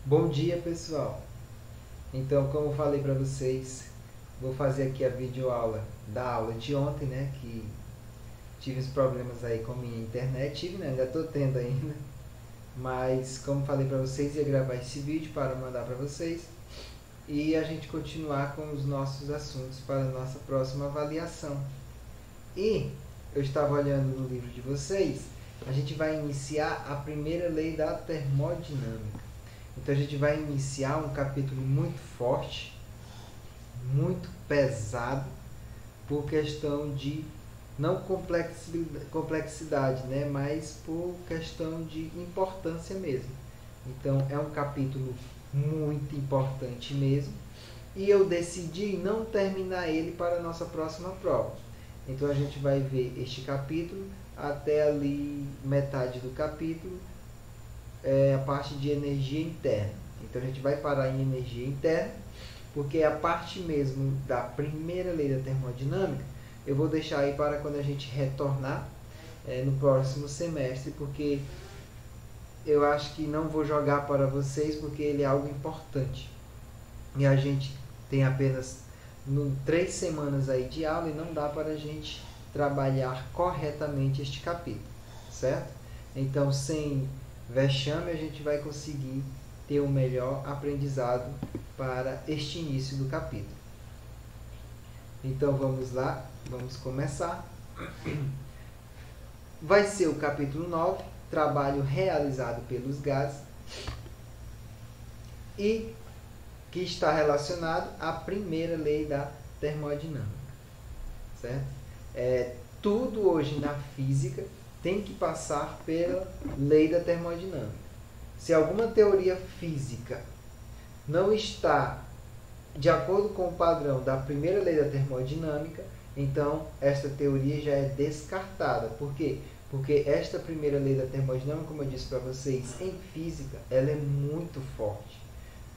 Bom dia, pessoal. Então, como eu falei para vocês, vou fazer aqui a videoaula da aula de ontem, né? Que tive uns problemas aí com a minha internet, né? Ainda estou tendo ainda. Mas, como falei para vocês, ia gravar esse vídeo para mandar para vocês. E a gente continuar com os nossos assuntos para a nossa próxima avaliação. E eu estava olhando no livro de vocês, a gente vai iniciar a primeira lei da termodinâmica. Então a gente vai iniciar um capítulo muito forte, muito pesado, por questão de não complexidade, né? Mas por questão de importância mesmo. Então é um capítulo muito importante mesmo. E eu decidi não terminar ele para a nossa próxima prova. Então a gente vai ver este capítulo até ali metade do capítulo, a parte de energia interna. Então a gente vai parar em energia interna, porque a parte mesmo da primeira lei da termodinâmica eu vou deixar aí para quando a gente retornar no próximo semestre, porque eu acho que não vou jogar para vocês, porque ele é algo importante. E a gente tem apenas 3 semanas aí de aula e não dá para a gente trabalhar corretamente este capítulo, certo? Então, sem vexame, a gente vai conseguir ter um melhor aprendizado para este início do capítulo. Então, vamos lá, vamos começar. Vai ser o capítulo 9, trabalho realizado pelos gases, e que está relacionado à primeira lei da termodinâmica, certo? Tudo hoje na física tem que passar pela lei da termodinâmica. Se alguma teoria física não está de acordo com o padrão da primeira lei da termodinâmica, então esta teoria já é descartada. Por quê? Porque esta primeira lei da termodinâmica, como eu disse para vocês, em física, ela é muito forte.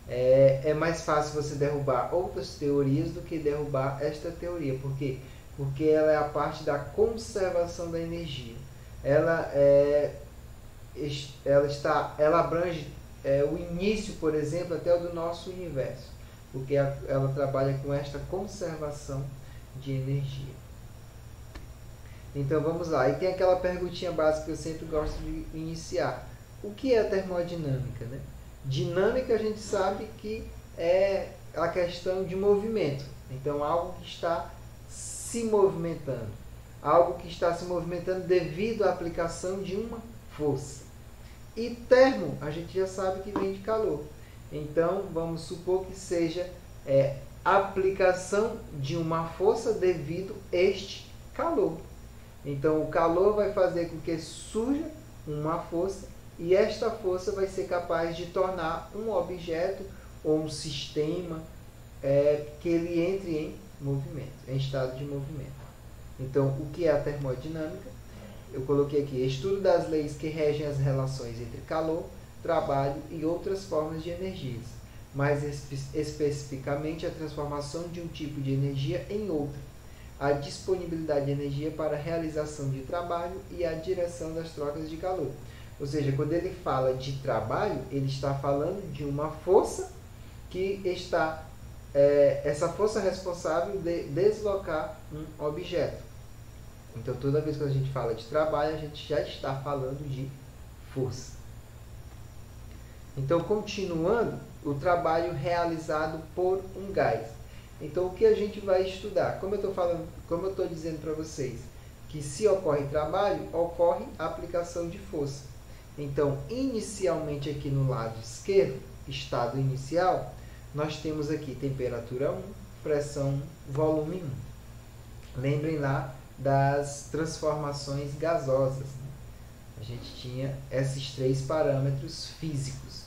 É mais fácil você derrubar outras teorias do que derrubar esta teoria. Por quê? Porque ela é a parte da conservação da energia. Ela abrange o início, por exemplo, até o do nosso universo, porque ela trabalha com esta conservação de energia. Então vamos lá. E tem aquela perguntinha básica que eu sempre gosto de iniciar. O que é termodinâmica, né? Dinâmica a gente sabe que é a questão de movimento. Então algo que está se movimentando. Algo que está se movimentando devido à aplicação de uma força. E termo, a gente já sabe que vem de calor. Então, vamos supor que seja aplicação de uma força devido a este calor. Então, o calor vai fazer com que surja uma força, e esta força vai ser capaz de tornar um objeto ou um sistema que ele entre em movimento, em estado de movimento. Então, o que é a termodinâmica? Eu coloquei aqui: estudo das leis que regem as relações entre calor, trabalho e outras formas de energias, mais especificamente a transformação de um tipo de energia em outra, a disponibilidade de energia para a realização de trabalho e a direção das trocas de calor. Ou seja, quando ele fala de trabalho, ele está falando de uma força que está, essa força responsável de deslocar um objeto. Então, toda vez que a gente fala de trabalho, a gente já está falando de força. Então, continuando, o trabalho realizado por um gás. Então, o que a gente vai estudar? Como eu estou dizendo para vocês, que se ocorre trabalho, ocorre aplicação de força. Então, inicialmente aqui no lado esquerdo, estado inicial, nós temos aqui temperatura 1, pressão 1, volume 1. Lembrem lá das transformações gasosas, né? A gente tinha esses 3 parâmetros físicos.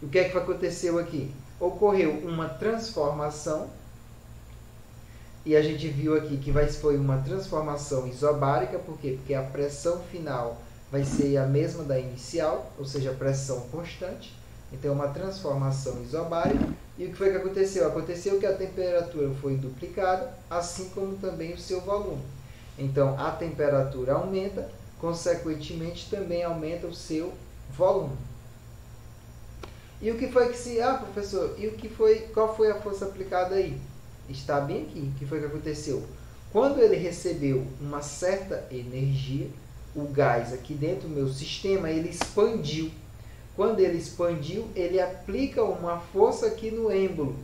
E o que é que aconteceu aqui? Ocorreu uma transformação, e a gente viu aqui que foi uma transformação isobárica. Por quê? Porque a pressão final vai ser a mesma da inicial, ou seja, a pressão constante. Então, uma transformação isobárica. E o que foi que aconteceu? Aconteceu que a temperatura foi duplicada, assim como também o seu volume. Então, a temperatura aumenta, consequentemente também aumenta o seu volume. E o que foi que se... Ah, professor, e o que foi... Qual foi a força aplicada aí? Está bem aqui. O que foi que aconteceu? Quando ele recebeu uma certa energia, o gás aqui dentro do meu sistema, ele expandiu. Quando ele expandiu, ele aplica uma força aqui no êmbolo.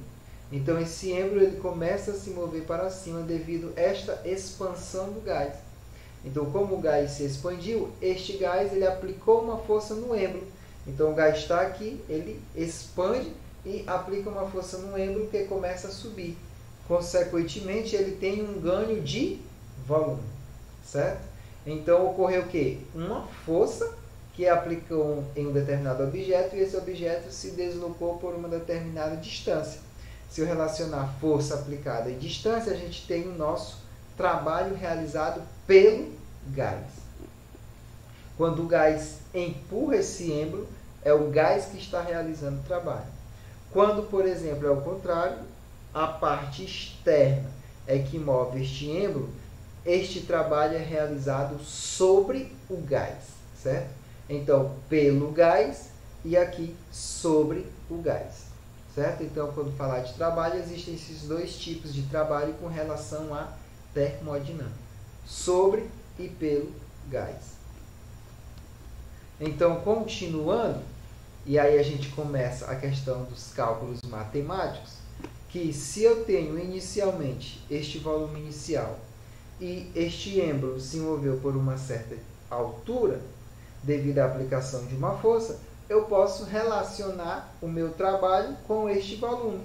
Então, esse êmbolo ele começa a se mover para cima devido a esta expansão do gás. Então, como o gás se expandiu, este gás ele aplicou uma força no êmbolo. Então, o gás está aqui, ele expande e aplica uma força no êmbolo que começa a subir. Consequentemente, ele tem um ganho de volume, certo? Então, ocorreu o quê? Uma força que aplicou em um determinado objeto e esse objeto se deslocou por uma determinada distância. Se eu relacionar força aplicada e distância, a gente tem o nosso trabalho realizado pelo gás. Quando o gás empurra esse êmbolo, é o gás que está realizando o trabalho. Quando, por exemplo, é o contrário, a parte externa é que move este êmbolo, este trabalho é realizado sobre o gás, certo? Então, pelo gás e aqui sobre o gás, certo? Então, quando falar de trabalho, existem esses dois tipos de trabalho com relação à termodinâmica, sobre e pelo gás. Então, continuando, e aí a gente começa a questão dos cálculos matemáticos, que se eu tenho inicialmente este volume inicial e este êmbolo se moveu por uma certa altura, devido à aplicação de uma força, eu posso relacionar o meu trabalho com este volume.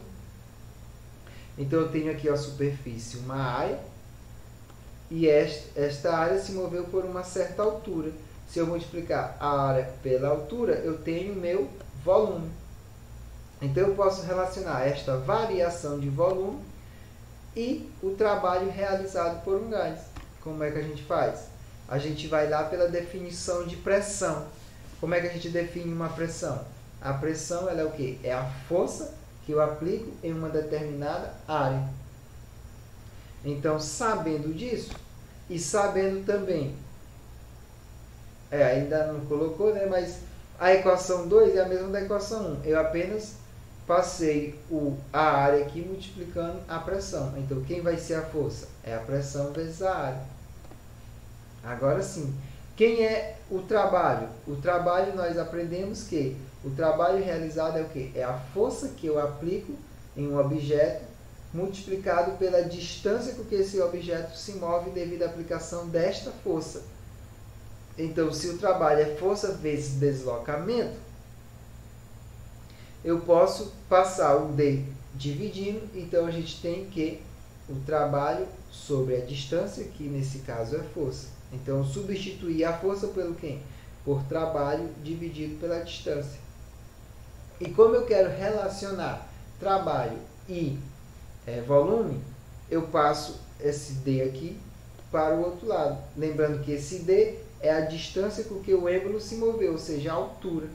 Então, eu tenho aqui a superfície, uma área, e esta área se moveu por uma certa altura. Se eu multiplicar a área pela altura, eu tenho o meu volume. Então, eu posso relacionar esta variação de volume e o trabalho realizado por um gás. Como é que a gente faz? A gente vai lá pela definição de pressão. Como é que a gente define uma pressão? A pressão ela é o quê? É a força que eu aplico em uma determinada área. Então, sabendo disso, e sabendo também, ainda não colocou, né? Mas a equação 2 é a mesma da equação 1. Eu apenas passei a área aqui multiplicando a pressão. Então, quem vai ser a força? É a pressão vezes a área. Agora sim, quem é o trabalho? O trabalho, nós aprendemos que o trabalho realizado é o quê? É a força que eu aplico em um objeto multiplicado pela distância com que esse objeto se move devido à aplicação desta força. Então, se o trabalho é força vezes deslocamento, eu posso passar o D dividindo, então a gente tem que o trabalho sobre a distância, que nesse caso é força. Então, substituir a força pelo quê? Por trabalho dividido pela distância. E como eu quero relacionar trabalho e volume, eu passo esse D aqui para o outro lado. Lembrando que esse D é a distância com que o êmbolo se moveu, ou seja, a altura.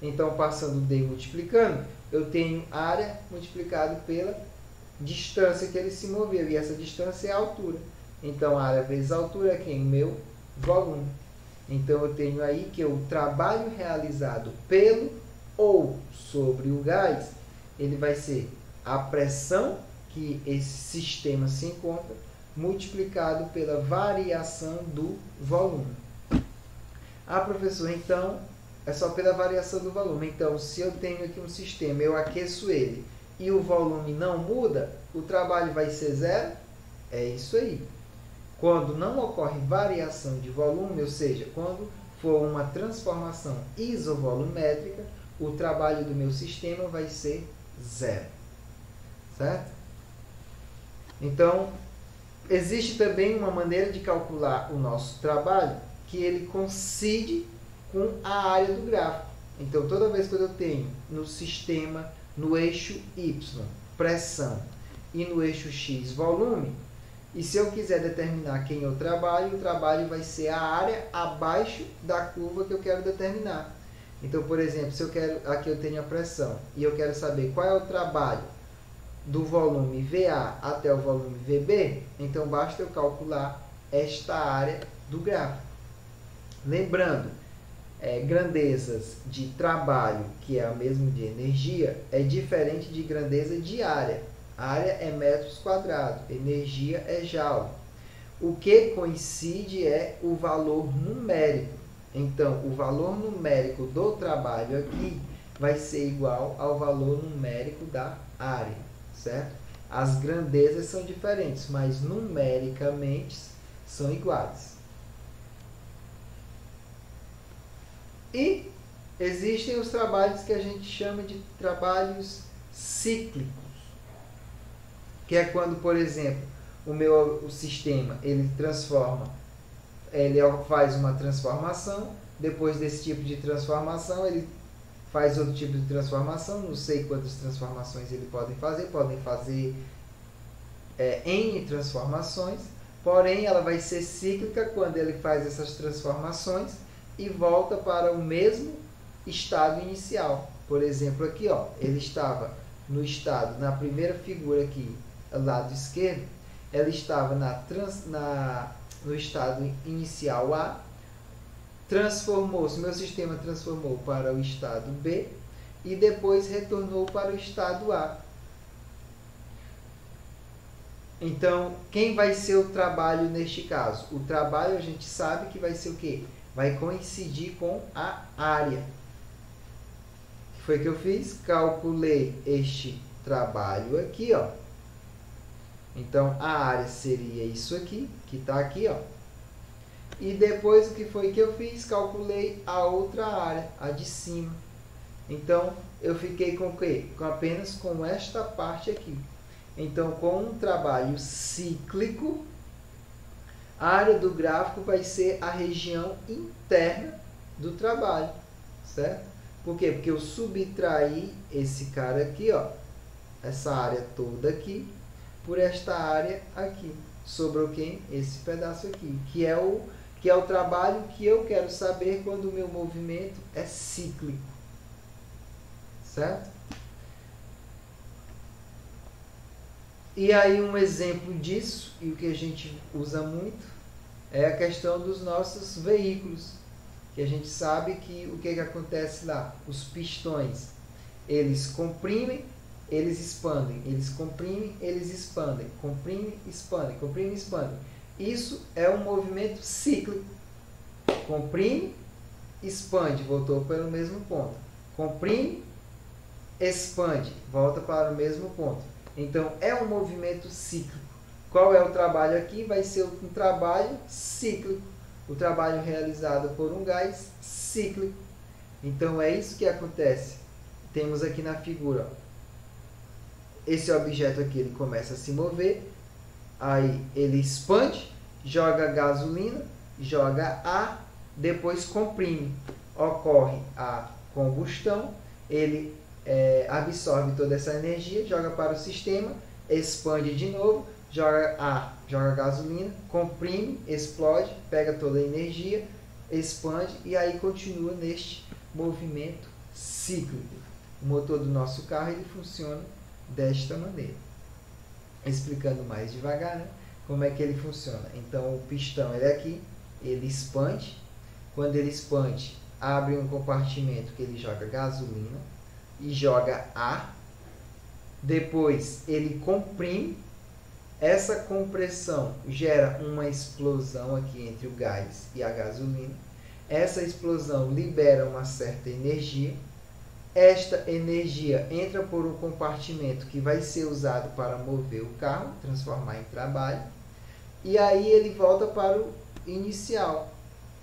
Então, passando o D multiplicando, eu tenho área multiplicado pela distância que ele se moveu. E essa distância é a altura. Então, a área vezes a altura é quem? O meu volume. Então, eu tenho aí que o trabalho realizado pelo ou sobre o gás, ele vai ser a pressão que esse sistema se encontra, multiplicado pela variação do volume. Ah, professor, então, é só pela variação do volume. Então, se eu tenho aqui um sistema, eu aqueço ele e o volume não muda, o trabalho vai ser zero? É isso aí. Quando não ocorre variação de volume, ou seja, quando for uma transformação isovolumétrica, o trabalho do meu sistema vai ser zero. Certo? Então, existe também uma maneira de calcular o nosso trabalho que ele coincide com a área do gráfico. Então, toda vez que eu tenho no sistema, no eixo Y, pressão, e no eixo X, volume, e se eu quiser determinar quem eu trabalho, o trabalho vai ser a área abaixo da curva que eu quero determinar. Então, por exemplo, se eu quero, aqui eu tenho a pressão, e eu quero saber qual é o trabalho do volume VA até o volume VB, então basta eu calcular esta área do gráfico. Lembrando, grandezas de trabalho, que é a mesma de energia, é diferente de grandeza de área. Área é metros quadrados, energia é joule. O que coincide é o valor numérico. Então, o valor numérico do trabalho aqui vai ser igual ao valor numérico da área, certo? As grandezas são diferentes, mas numericamente são iguais. E existem os trabalhos que a gente chama de trabalhos cíclicos, que é quando, por exemplo, o sistema ele faz uma transformação, depois desse tipo de transformação ele faz outro tipo de transformação, não sei quantas transformações ele podem fazer N transformações, porém ela vai ser cíclica quando ele faz essas transformações e volta para o mesmo estado inicial. Por exemplo, aqui, ó, ele estava no estado, na primeira figura aqui, lado esquerdo, ela estava no estado inicial A, transformou-se, meu sistema transformou para o estado B e depois retornou para o estado A. Então, quem vai ser o trabalho neste caso? O trabalho a gente sabe que vai ser o quê? Vai coincidir com a área. O que foi que eu fiz? Calculei este trabalho aqui, ó. Então, a área seria isso aqui, que está aqui, ó. E depois, o que foi que eu fiz? Calculei a outra área, a de cima. Então, eu fiquei com o quê? Apenas com esta parte aqui. Então, com um trabalho cíclico, a área do gráfico vai ser a região interna do trabalho, certo? Por quê? Porque eu subtraí esse cara aqui, ó, essa área toda aqui, por esta área aqui. Sobrou quem? Esse pedaço aqui, que é o trabalho que eu quero saber quando o meu movimento é cíclico, certo? E aí um exemplo disso, e o que a gente usa muito, é a questão dos nossos veículos, que a gente sabe que o que acontece lá? Os pistões, eles comprimem, eles expandem, eles comprimem, eles expandem, comprimem, expandem, comprimem, expandem. Isso é um movimento cíclico. Comprime, expande, voltou para o mesmo ponto. Comprime, expande, volta para o mesmo ponto. Então, é um movimento cíclico. Qual é o trabalho aqui? Vai ser um trabalho cíclico. O trabalho realizado por um gás cíclico. Então, é isso que acontece. Temos aqui na figura, ó, esse objeto aqui ele começa a se mover, aí ele expande, joga gasolina, joga ar, depois comprime. Ocorre a combustão, ele absorve toda essa energia, joga para o sistema, expande de novo, joga ar, joga gasolina, comprime, explode, pega toda a energia, expande e aí continua neste movimento cíclico. O motor do nosso carro ele funciona desta maneira. Explicando mais devagar, né? Como é que ele funciona. Então o pistão ele é aqui, ele expande. Quando ele expande, abre um compartimento que ele joga gasolina e joga ar. Depois ele comprime. Essa compressão gera uma explosão aqui entre o gás e a gasolina. Essa explosão libera uma certa energia. Esta energia entra por um compartimento que vai ser usado para mover o carro, transformar em trabalho. E aí ele volta para o inicial.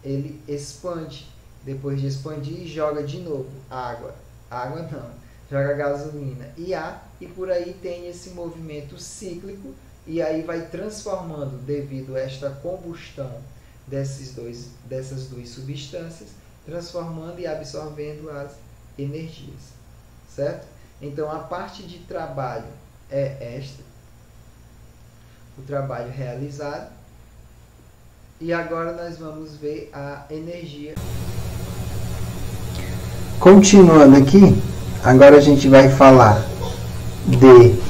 Ele expande. Depois de expandir, joga de novo água. Água não. Joga gasolina e ar. E por aí tem esse movimento cíclico. E aí vai transformando, devido a esta combustão dessas duas substâncias, transformando e absorvendo as energias, certo? Então a parte de trabalho é esta, o trabalho realizado, e agora nós vamos ver a energia. Continuando aqui, agora a gente vai falar de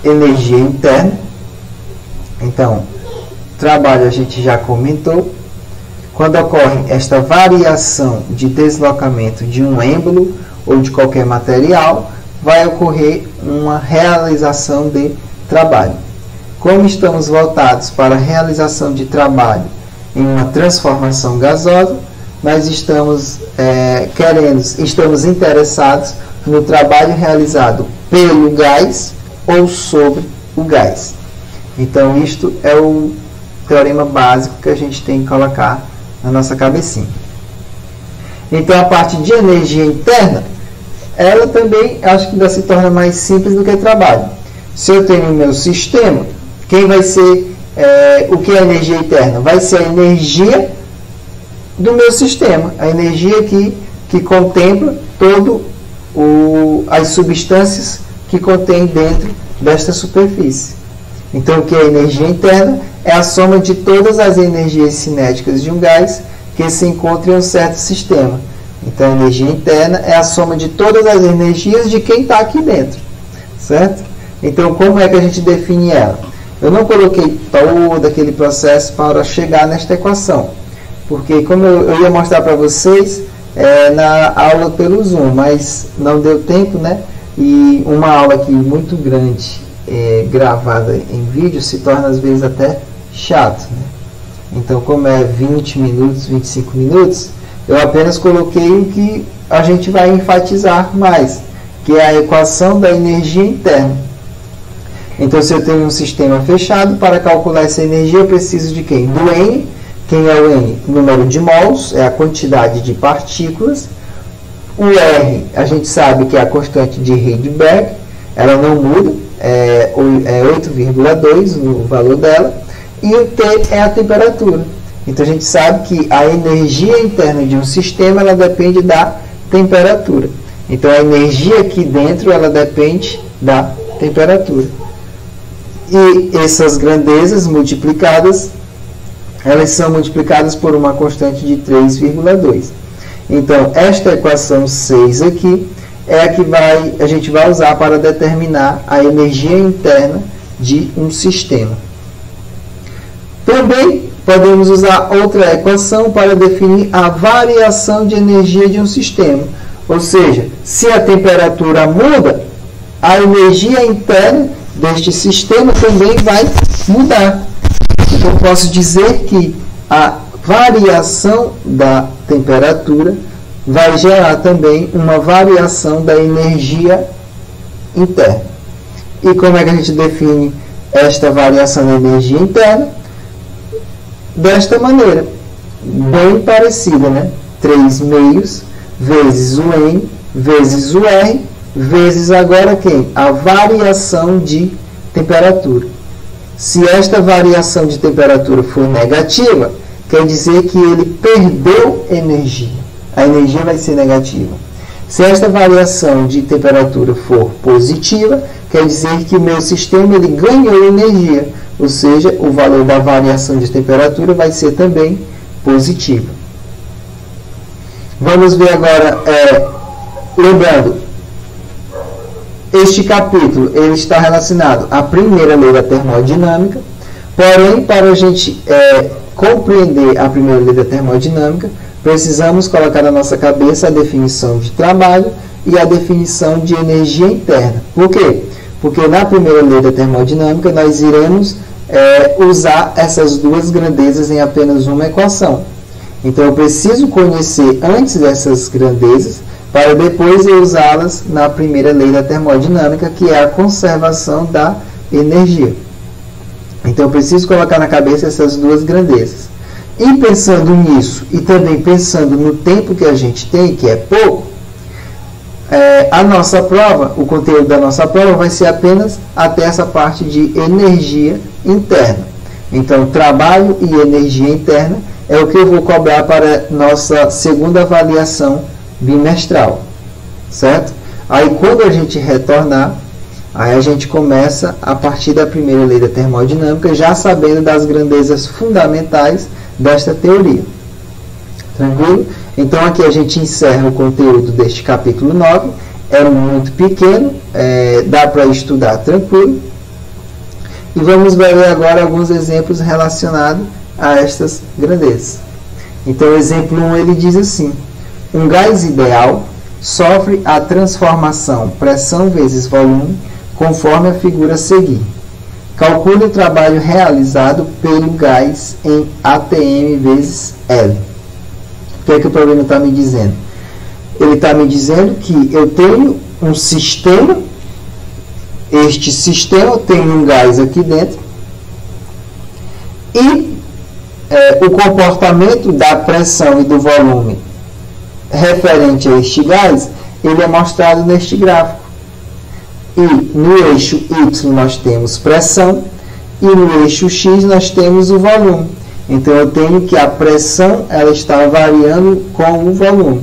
energia interna. Então, trabalho a gente já comentou. quando ocorre esta variação de deslocamento de um êmbolo ou de qualquer material, vai ocorrer uma realização de trabalho. Como estamos voltados para a realização de trabalho em uma transformação gasosa, nós estamos interessados no trabalho realizado pelo gás ou sobre o gás. Então, isto é o teorema básico que a gente tem que colocar na nossa cabecinha. Então, a parte de energia interna, ela também acho que ainda se torna mais simples do que trabalho. Se eu tenho o meu sistema, quem vai ser o que é energia interna? Vai ser a energia do meu sistema, a energia que contempla as substâncias que contém dentro desta superfície. Então, o que é energia interna? É a soma de todas as energias cinéticas de um gás que se encontra em um certo sistema. Então, a energia interna é a soma de todas as energias de quem está aqui dentro, certo? Então, como é que a gente define ela? Eu não coloquei todo aquele processo para chegar nesta equação, porque como eu ia mostrar para vocês na aula pelo Zoom, mas não deu tempo, né? E uma aula aqui muito grande, gravada em vídeo, se torna às vezes até chato, né? Então, como é 20 minutos, 25 minutos, eu apenas coloquei o que a gente vai enfatizar mais, que é a equação da energia interna. Então, se eu tenho um sistema fechado, para calcular essa energia, eu preciso de quem? Do N. Quem é o N? O número de mols, é a quantidade de partículas. O R, a gente sabe que é a constante de Heisenberg, ela não muda, é 8,2 o valor dela. E o T é a temperatura. Então, a gente sabe que a energia interna de um sistema, ela depende da temperatura. Então, a energia aqui dentro, ela depende da temperatura. E essas grandezas multiplicadas, elas são multiplicadas por uma constante de 3,2. Então, esta equação 6 aqui é a que a gente vai usar para determinar a energia interna de um sistema. Também podemos usar outra equação para definir a variação de energia de um sistema. Ou seja, se a temperatura muda, a energia interna deste sistema também vai mudar. Então, eu posso dizer que a variação da temperatura vai gerar também uma variação da energia interna. E como é que a gente define esta variação da energia interna? Desta maneira, bem parecida, né? 3 meios vezes o N vezes o R vezes agora quem? A variação de temperatura. Se esta variação de temperatura for negativa, quer dizer que ele perdeu energia. A energia vai ser negativa. Se esta variação de temperatura for positiva, quer dizer que o meu sistema ele ganhou energia. Ou seja, o valor da variação de temperatura vai ser também positivo. Vamos ver agora, lembrando, este capítulo ele está relacionado à primeira lei da termodinâmica, porém, para a gente compreender a primeira lei da termodinâmica, precisamos colocar na nossa cabeça a definição de trabalho e a definição de energia interna. Por quê? Porque na primeira lei da termodinâmica nós iremos usar essas duas grandezas em apenas uma equação. Então, eu preciso conhecer antes dessas grandezas para depois eu usá-las na primeira lei da termodinâmica, que é a conservação da energia. Então, eu preciso colocar na cabeça essas duas grandezas. E pensando nisso, e também pensando no tempo que a gente tem, que é pouco, a nossa prova, o conteúdo da nossa prova vai ser apenas até essa parte de energia interna. Então, trabalho e energia interna é o que eu vou cobrar para nossa segunda avaliação bimestral, certo? Aí, quando a gente retornar, aí a gente começa a partir da primeira lei da termodinâmica, já sabendo das grandezas fundamentais desta teoria. Tranquilo? Então, aqui a gente encerra o conteúdo deste capítulo 9. É muito pequeno, dá para estudar tranquilo. E vamos ver agora alguns exemplos relacionados a estas grandezas. Então, o exemplo 1 ele diz assim: um gás ideal sofre a transformação pressão vezes volume conforme a figura a seguir. Calcule o trabalho realizado pelo gás em ATM vezes L. O que é que o problema está me dizendo? Ele está me dizendo que eu tenho um sistema, este sistema tem um gás aqui dentro, e o comportamento da pressão e do volume referente a este gás, ele é mostrado neste gráfico. E no eixo Y nós temos pressão e no eixo X nós temos o volume. Então eu tenho que a pressão ela está variando com o volume.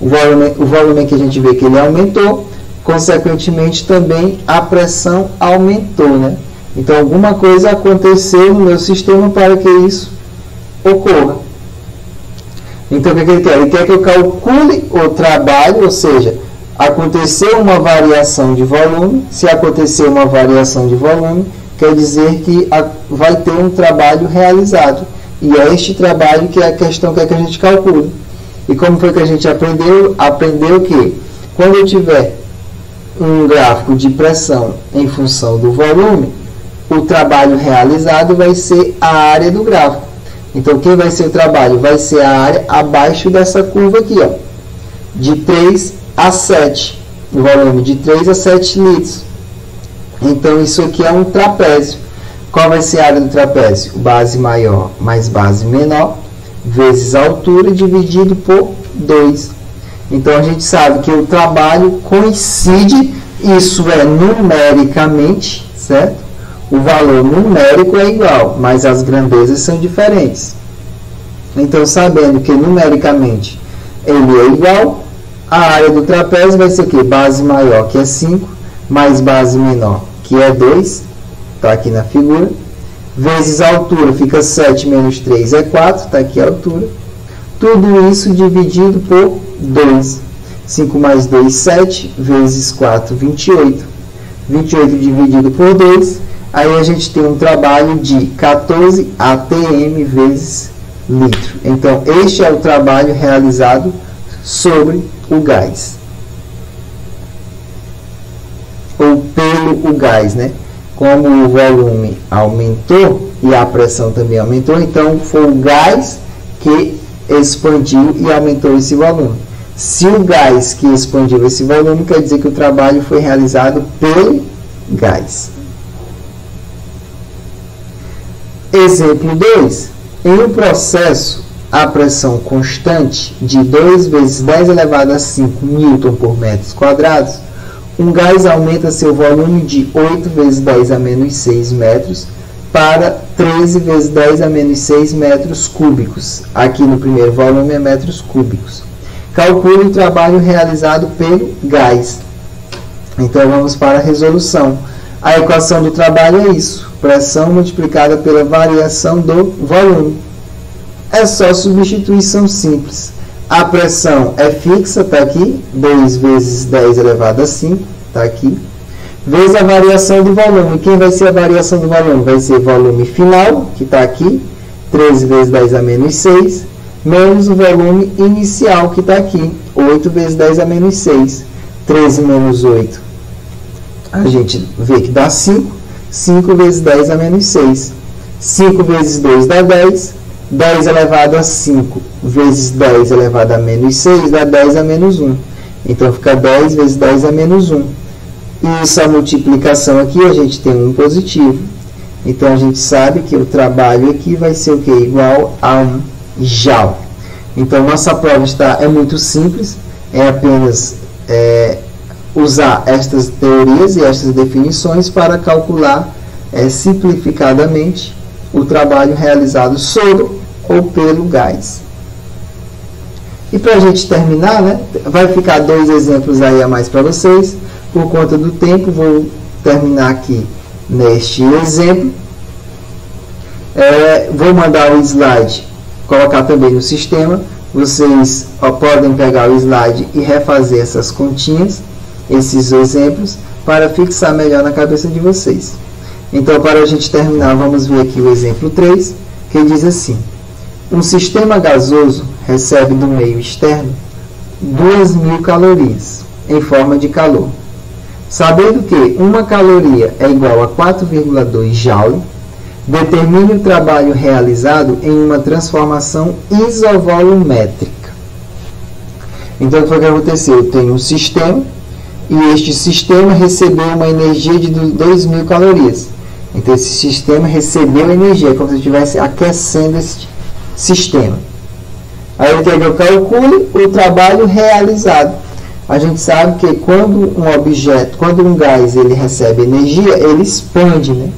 O volume que a gente vê que ele aumentou, consequentemente também a pressão aumentou, né? Então alguma coisa aconteceu no meu sistema para que isso ocorra. Então o que ele quer? Ele quer que eu calcule o trabalho, ou seja, aconteceu uma variação de volume. Se aconteceu uma variação de volume, quer dizer que vai ter um trabalho realizado. E é este trabalho que é a questão que a gente calcula. E como foi que a gente aprendeu? Aprendeu que quando eu tiver um gráfico de pressão em função do volume, o trabalho realizado vai ser a área do gráfico. Então, quem vai ser o trabalho? Vai ser a área abaixo dessa curva aqui, ó, de 3 a 7, o volume de 3 a 7 litros. Então, isso aqui é um trapézio. Qual vai ser a área do trapézio? Base maior mais base menor, vezes a altura, dividido por 2. Então, a gente sabe que o trabalho coincide, isso é numericamente, certo? O valor numérico é igual, mas as grandezas são diferentes. Então, sabendo que numericamente ele é igual, a área do trapézio vai ser o quê? Base maior, que é 5, mais base menor, que é 2, está aqui na figura, vezes a altura, fica 7 menos 3 é 4, está aqui a altura. Tudo isso dividido por 2. 5 mais 2, 7, vezes 4, 28. 28 dividido por 2, aí a gente tem um trabalho de 14 ATM vezes litro. Então, este é o trabalho realizado sobre o gás. Ou pelo o gás, né? Como o volume aumentou e a pressão também aumentou, então foi o gás que expandiu e aumentou esse volume. Se o gás que expandiu esse volume, quer dizer que o trabalho foi realizado pelo gás. Exemplo 2. Em um processo a pressão constante de 2 vezes 10 elevado a 5 Newton por metros quadrados, um gás aumenta seu volume de 8 vezes 10 a menos 6 metros para 13 vezes 10 a menos 6 metros cúbicos. Aqui no primeiro volume é metros cúbicos. Calcule o trabalho realizado pelo gás. Então vamos para a resolução. A equação do trabalho é isso: pressão multiplicada pela variação do volume. É só substituição simples. A pressão é fixa, está aqui, 2 vezes 10 elevado a 5, está aqui, vezes a variação do volume. Quem vai ser a variação do volume? Vai ser volume final, que está aqui, 13 vezes 10 a menos 6, menos o volume inicial, que está aqui, 8 vezes 10 a menos 6. 13 menos 8, a gente vê que dá 5. 5 vezes 10 a menos 6. 5 vezes 2 dá 10. 10 elevado a 5 vezes 10 elevado a menos 6 dá 10 a menos 1. Então, fica 10 vezes 10 a menos 1. E essa multiplicação aqui, a gente tem um positivo. Então, a gente sabe que o trabalho aqui vai ser o quê? Igual a 1 joule. Então, nossa prova é muito simples. É apenas usar estas teorias e estas definições para calcular simplificadamente o trabalho realizado sobre ou pelo gás. E para a gente terminar, né, vai ficar 2 exemplos aí a mais para vocês. Por conta do tempo, vou terminar aqui neste exemplo. Vou mandar o slide, colocar também no sistema. Vocês podem pegar o slide e refazer essas continhas, esses exemplos, para fixar melhor na cabeça de vocês. Então, para a gente terminar, vamos ver aqui o exemplo 3, que diz assim: um sistema gasoso recebe do meio externo 2.000 calorias em forma de calor. Sabendo que uma caloria é igual a 4,2 joule, determine o trabalho realizado em uma transformação isovolumétrica. Então, o que foi que aconteceu? Eu tenho um sistema e este sistema recebeu uma energia de 2.000 calorias. Então, esse sistema recebeu energia, como se eu estivesse aquecendo esse sistema. Aí eu quero que eu calcule o trabalho realizado. A gente sabe que quando um objeto, quando um gás ele recebe energia, ele expande, né?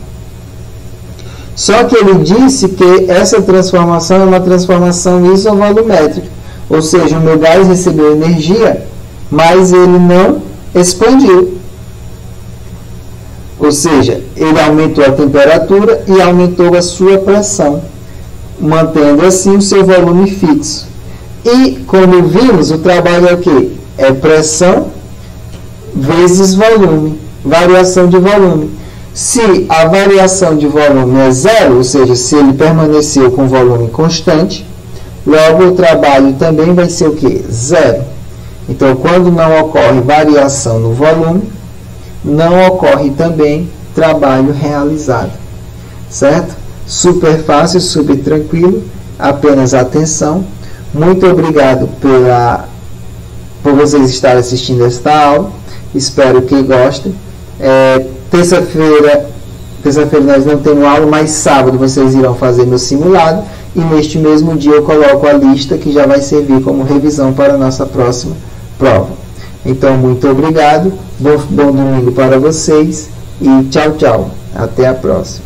Só que ele disse que essa transformação é uma transformação isovolumétrica, ou seja, o meu gás recebeu energia, mas ele não expandiu. Ou seja, ele aumentou a temperatura e aumentou a sua pressão, mantendo assim o seu volume fixo. E, como vimos, o trabalho é o quê? É pressão vezes volume, variação de volume. Se a variação de volume é zero, ou seja, se ele permaneceu com volume constante, logo o trabalho também vai ser o quê? Zero. Então, quando não ocorre variação no volume, não ocorre também trabalho realizado. Certo? Super fácil, super tranquilo, apenas atenção. Muito obrigado por vocês estarem assistindo esta aula. Espero que gostem. Terça-feira nós não temos aula, mas sábado vocês irão fazer meu simulado e neste mesmo dia eu coloco a lista que já vai servir como revisão para a nossa próxima prova. Então, muito obrigado, bom domingo para vocês e tchau, tchau. Até a próxima.